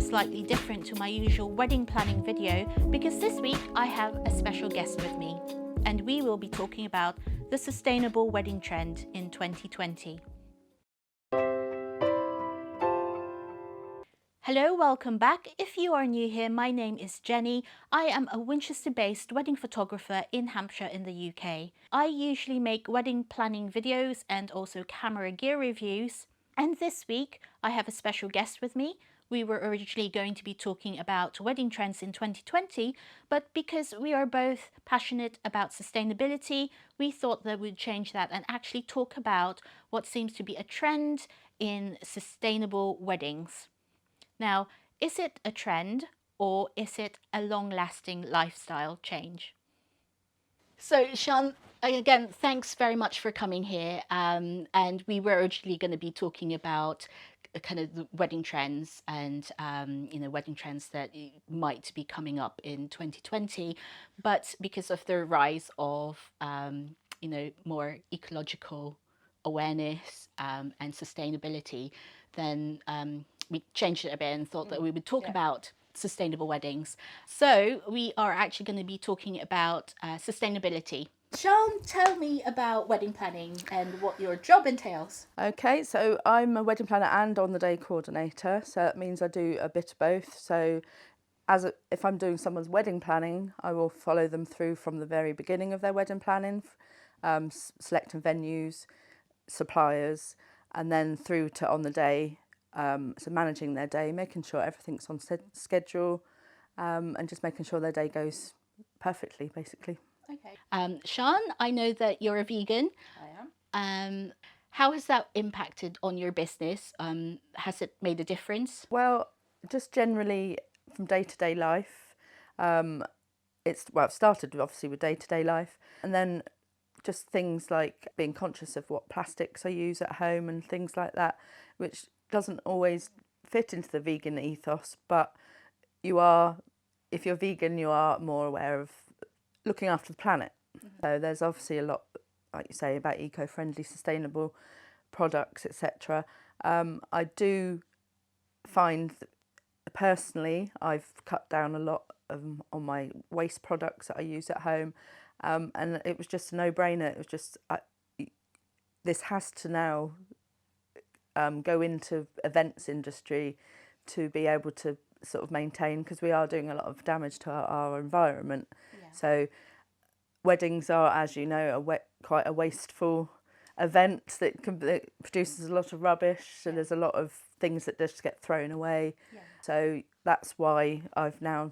slightly different to my usual wedding planning video because this week I have a special guest with me and we will be talking about the sustainable wedding trend in 2020. Hello, welcome back. If you are new here, my name is Jenny. I am a Winchester-based wedding photographer in Hampshire in the UK. I usually make wedding planning videos and also camera gear reviews. And this week, I have a special guest with me. We were originally going to be talking about wedding trends in 2020, but because we are both passionate about sustainability, we thought that we'd change that and actually talk about what seems to be a trend in sustainable weddings. Now, is it a trend or is it a long-lasting lifestyle change? So, Sean, again, thanks very much for coming here. And we were originally going to be talking about kind of the wedding trends and, wedding trends that might be coming up in 2020. But because of the rise of, more ecological awareness and sustainability, then we changed it a bit and thought that we would talk about sustainable weddings. So we are actually going to be talking about sustainability. Sean, tell me about wedding planning and what your job entails. Okay, so I'm a wedding planner and on-the-day coordinator, so that means I do a bit of both. So if I'm doing someone's wedding planning, I will follow them through from the very beginning of their wedding planning, selecting venues, suppliers, and then through to on the day. So managing their day, making sure everything's on schedule, and just making sure their day goes perfectly, basically. Okay. Sean, I know that you're a vegan. I am. How has that impacted on your business? Has it made a difference? Well, just generally from day-to-day life, it started obviously with day-to-day life, and then just things like being conscious of what plastics I use at home and things like that, which doesn't always fit into the vegan ethos, but if you're vegan, you are more aware of looking after the planet. So there's obviously a lot, like you say, about eco-friendly, sustainable products, etc. I do find that personally, I've cut down a lot on my waste products that I use at home, and it was just a no-brainer. It was just this has to now go into events industry to be able to sort of maintain, because we are doing a lot of damage to our environment. Yeah. So weddings are, as you know, quite a wasteful event that produces a lot of rubbish. So there's a lot of things that just get thrown away. Yeah. So that's why I've now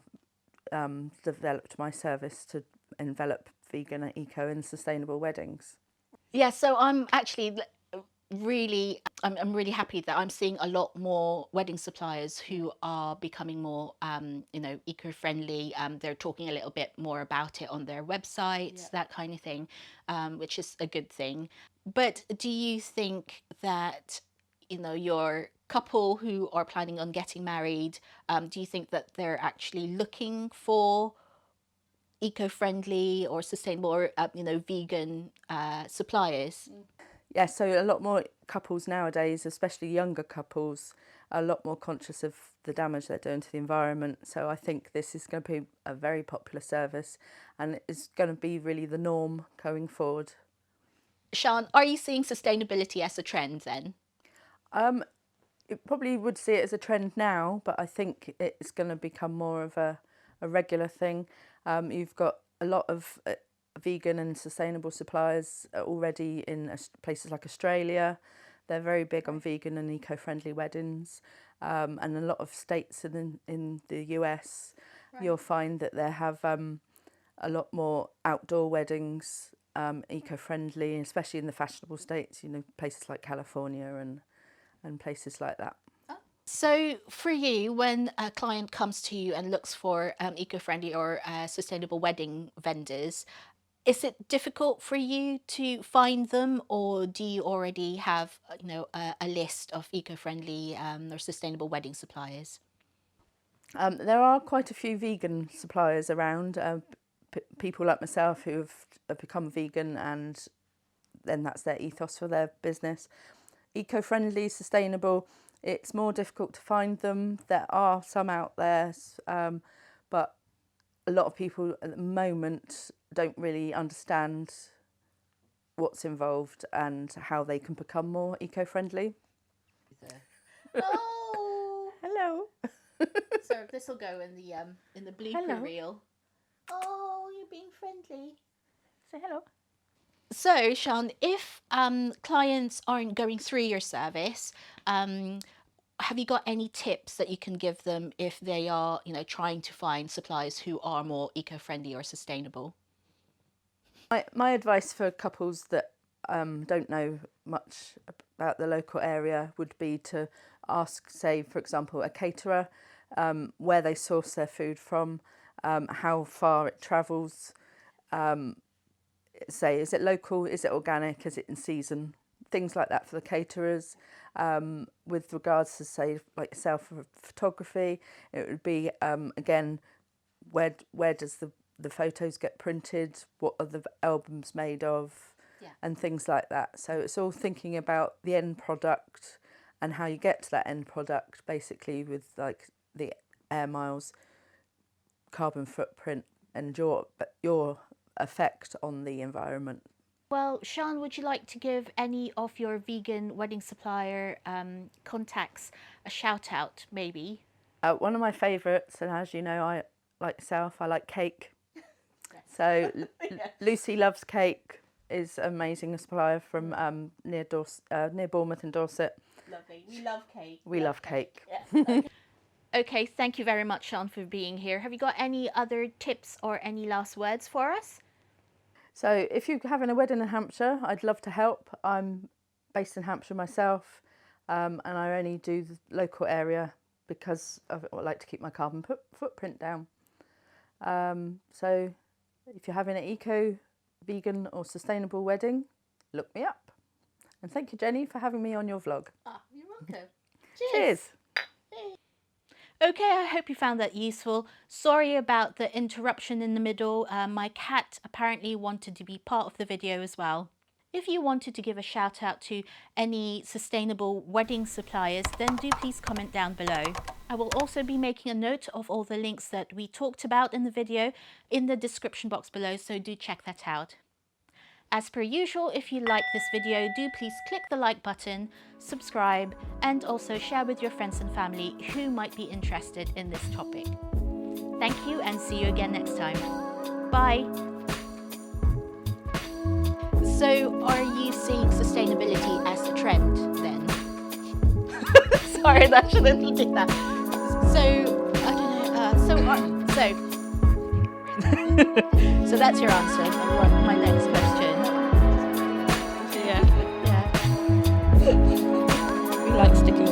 developed my service to envelop vegan, eco and sustainable weddings. Yeah, so I'm actually I'm really happy that I'm seeing a lot more wedding suppliers who are becoming more, eco-friendly. They're talking a little bit more about it on their websites, that kind of thing, which is a good thing. But do you think that, your couple who are planning on getting married, do you think that they're actually looking for eco-friendly or sustainable or, vegan suppliers? Yeah, so a lot more couples nowadays, especially younger couples, are a lot more conscious of the damage they're doing to the environment. So I think this is going to be a very popular service and it's going to be really the norm going forward. Sean, are you seeing sustainability as a trend then? It probably would see it as a trend now, but I think it's going to become more of a regular thing. You've got a lot of vegan and sustainable suppliers already in places like Australia. They're very big on vegan and eco-friendly weddings, and a lot of states in the US, you'll find that they have a lot more outdoor weddings, eco-friendly, especially in the fashionable states, places like California and places like that. So for you, when a client comes to you and looks for eco-friendly or sustainable wedding vendors, is it difficult for you to find them, or do you already have, a list of eco-friendly or sustainable wedding suppliers? There are quite a few vegan suppliers around, people like myself who have become vegan and then that's their ethos for their business. Eco-friendly, sustainable, It's more difficult to find them. There are some out there, but a lot of people at the moment don't really understand what's involved and how they can become more eco-friendly. Oh, Hello. so this will go in the blooper Hello. reel. Oh, you're being friendly. Say hello. So, Sean, if clients aren't going through your service, have you got any tips that you can give them if they are, trying to find suppliers who are more eco-friendly or sustainable? My advice for couples that don't know much about the local area would be to ask, say, for example, a caterer where they source their food from, how far it travels, say, is it local, is it organic, is it in season, things like that for the caterers. With regards to, say, like yourself, photography, it would be, again, where does the photos get printed, what are the albums made of, and things like that. So it's all thinking about the end product and how you get to that end product, basically, with like the air miles, carbon footprint, and your effect on the environment. Well, Sean, would you like to give any of your vegan wedding supplier contacts a shout out, maybe? One of my favourites, and as you know, I like yourself, I like cake. So Lucy Loves Cake is an amazing supplier from near Bournemouth in Dorset. Lovely. We love cake. We love cake. Yeah. Okay, thank you very much, Sean, for being here. Have you got any other tips or any last words for us? So if you're having a wedding in Hampshire, I'd love to help. I'm based in Hampshire myself, and I only do the local area because I like to keep my carbon footprint down. So if you're having an eco, vegan or sustainable wedding, look me up. And thank you, Jenny, for having me on your vlog. Ah, you're welcome. Cheers. Okay, I hope you found that useful. Sorry about the interruption in the middle. My cat apparently wanted to be part of the video as well. If you wanted to give a shout out to any sustainable wedding suppliers, then do please comment down below. I will also be making a note of all the links that we talked about in the video in the description box below, so do check that out. As per usual, if you like this video, do please click the like button, subscribe, and also share with your friends and family who might be interested in this topic. Thank you and see you again next time. Bye! So, are you seeing sustainability as a trend then? Sorry, that shouldn't do that. So, I don't know, so that's your answer. My next question. Yeah. We like sticky